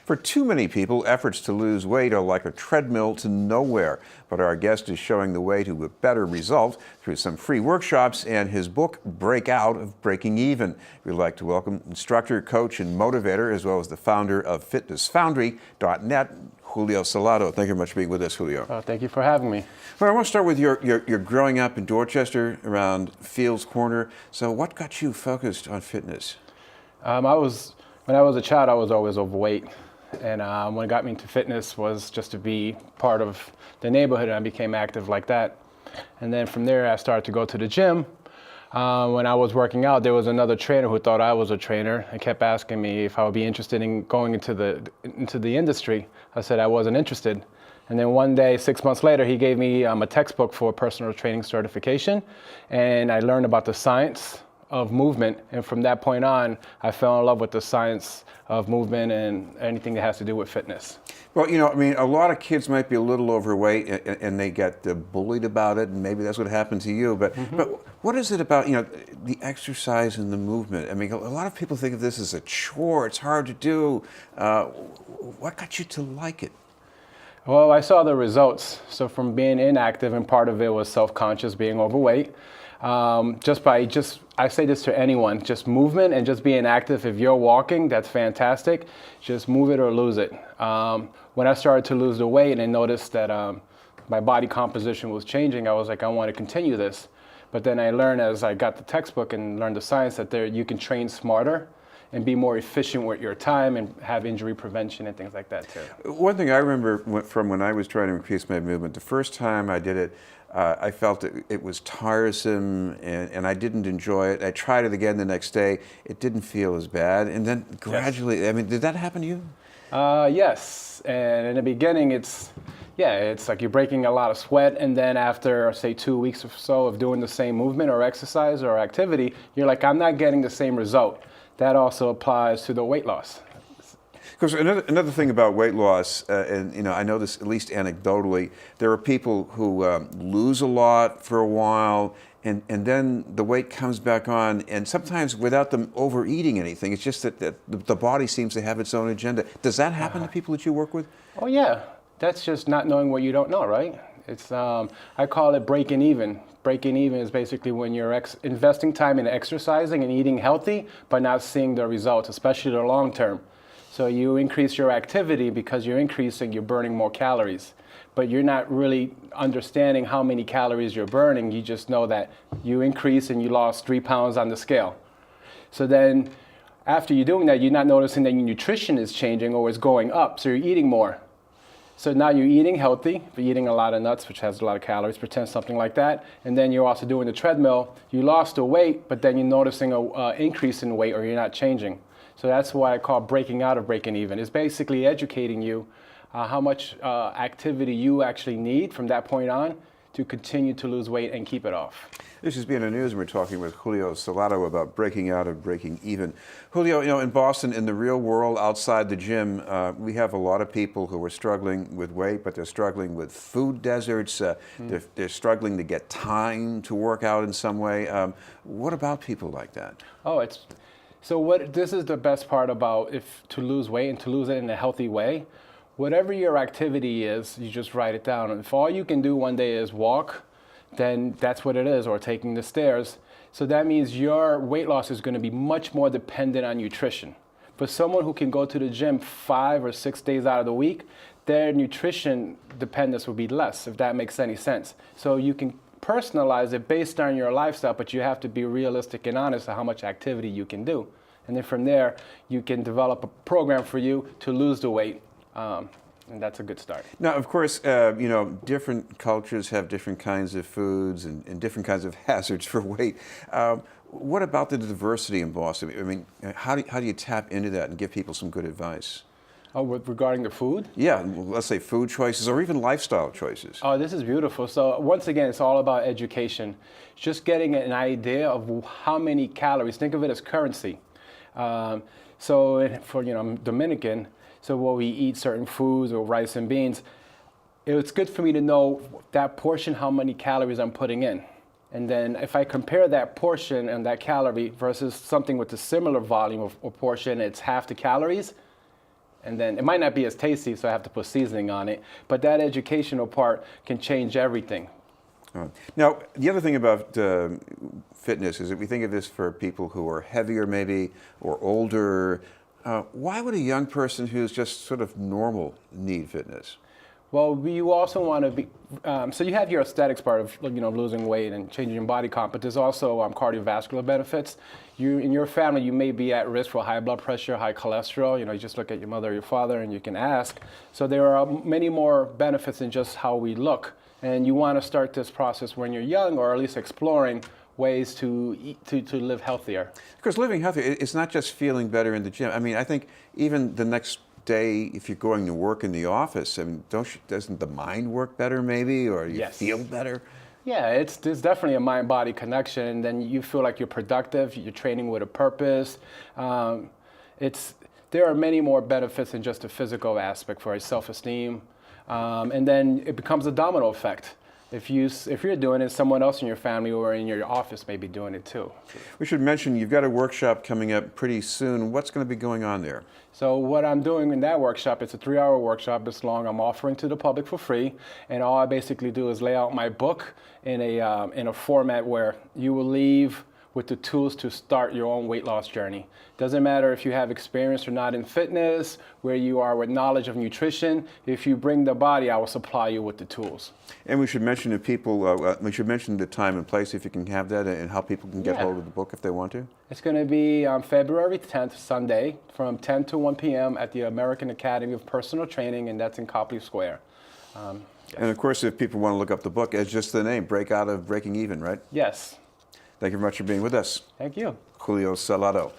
For too many people, efforts to lose weight are like a treadmill to nowhere. But our guest is showing the way to a better result through some free workshops and his book, Break Out of Breaking Even. We'd like to welcome instructor, coach, and motivator, as well as the founder of FitnessFoundry.net, Julio Salado. Thank you very much for being with us, Julio. Thank you for having me. Well, I want to start with your growing up in Dorchester around Fields Corner. So what got you focused on fitness? When I was a child, I was always overweight. And what got me into fitness was just to be part of the neighborhood, and I became active like that. And then from there, I started to go to the gym. When I was working out, there was another trainer who thought I was a trainer and kept asking me if I would be interested in going into the industry. I said I wasn't interested. And then one day, 6 months later, he gave me a textbook for personal training certification, and I learned about the science of movement. And from that point on, I fell in love with the science of movement and anything that has to do with fitness. Well, you know, I mean, a lot of kids might be a little overweight and they get bullied about it, and maybe that's what happened to you. But what is it about, you know, the exercise and the movement? I mean, a lot of people think of this as a chore. It's hard to do. What got you to like it? Well, I saw the results. So from being inactive, and part of it was self-conscious, being overweight. I say this to anyone, just movement and just being active. If you're walking, that's fantastic. Just move it or lose it. When I started to lose the weight and I noticed that my body composition was changing, I was like, I want to continue this. But then I learned, as I got the textbook and learned the science, that you can train smarter and be more efficient with your time and have injury prevention and things like that too. One thing I remember from when I was trying to increase my movement, the first time I did it, I felt it was tiresome and I didn't enjoy it. I tried it again the next day. It didn't feel as bad. And then gradually, yes. I mean, did that happen to you? Yes. And in the beginning, it's like you're breaking a lot of sweat. And then after, say, 2 weeks or so of doing the same movement or exercise or activity, you're like, I'm not getting the same result. That also applies to the weight loss. Because another thing about weight loss, and you know, I know this at least anecdotally, there are people who lose a lot for a while, and then the weight comes back on, and sometimes without them overeating anything. It's just that the body seems to have its own agenda. Does that happen to people that you work with? Oh yeah, that's just not knowing what you don't know, right? It's I call it breaking even. Breaking even is basically when you're investing time in exercising and eating healthy, but not seeing the results, especially the long term. So you increase your activity because you're burning more calories, but you're not really understanding how many calories you're burning. You just know that you increase and you lost 3 pounds on the scale. So then after you're doing that, you're not noticing that your nutrition is changing or is going up, so you're eating more. So now you're eating healthy, you're eating a lot of nuts, which has a lot of calories, pretend something like that. And then you're also doing the treadmill. You lost the weight, but then you're noticing an increase in weight or you're not changing. So that's why I call breaking out of breaking even. It's basically educating you how much activity you actually need from that point on to continue to lose weight and keep it off. This is BNN News, and we're talking with Julio Salado about breaking out of breaking even. Julio, you know, in Boston, in the real world, outside the gym, we have a lot of people who are struggling with weight, but they're struggling with food deserts. They're struggling to get time to work out in some way. What about people like that? Oh, this is the best part about to lose weight and to lose it in a healthy way. Whatever your activity is, you just write it down. And if all you can do one day is walk, then that's what it is, or taking the stairs. So that means your weight loss is going to be much more dependent on nutrition. For someone who can go to the gym 5 or 6 days out of the week, their nutrition dependence will be less, if that makes any sense. So you can personalize it based on your lifestyle, but you have to be realistic and honest on how much activity you can do. And then from there, you can develop a program for you to lose the weight. And that's a good start. Now, of course, you know, different cultures have different kinds of foods and different kinds of hazards for weight. What about the diversity in Boston? I mean, how do you tap into that and give people some good advice? Oh, regarding the food? Yeah, let's say food choices or even lifestyle choices. Oh, this is beautiful. So once again, it's all about education. Just getting an idea of how many calories. Think of it as currency. So for, you know, I'm Dominican. So when we eat certain foods or rice and beans, it's good for me to know that portion, how many calories I'm putting in. And then if I compare that portion and that calorie versus something with a similar volume or portion, it's half the calories, And then it might not be as tasty, so I have to put seasoning on it. But that educational part can change everything. Now, the other thing about fitness is that we think of this for people who are heavier maybe or older. Why would a young person who's just sort of normal need fitness? Well, you also want to be, so you have your aesthetics part of losing weight and changing your body comp, but there's also cardiovascular benefits. In your family, you may be at risk for high blood pressure, high cholesterol. You just look at your mother or your father and you can ask. So there are many more benefits than just how we look. And you want to start this process when you're young, or at least exploring ways to live healthier. Because living healthier, it's not just feeling better in the gym. I mean, I think even the next day, if you're going to work in the office, I mean, doesn't the mind work better there or you Yes. feel better? Yeah, there's definitely a mind-body connection, and then you feel like you're productive, you're training with a purpose. There are many more benefits than just the physical aspect for self-esteem. And then it becomes a domino effect. If you're doing it, someone else in your family or in your office may be doing it too. We should mention you've got a workshop coming up pretty soon. What's going to be going on there? So what I'm doing in that workshop, it's a 3-hour workshop this long. I'm offering to the public for free, and all I basically do is lay out my book in a format where you will leave with the tools to start your own weight loss journey. Doesn't matter if you have experience or not in fitness, where you are with knowledge of nutrition. If you bring the body, I will supply you with the tools. And we should mention to people, we should mention the time and place if you can have that, and how people can get hold of the book if they want to. It's going to be on February 10th, Sunday, from 10 to 1 p.m. at the American Academy of Personal Training, and that's in Copley Square. Yes. And of course, if people want to look up the book, it's just the name, Break Out of Breaking Even, right? Yes. Thank you very much for being with us. Thank you. Julio Salado.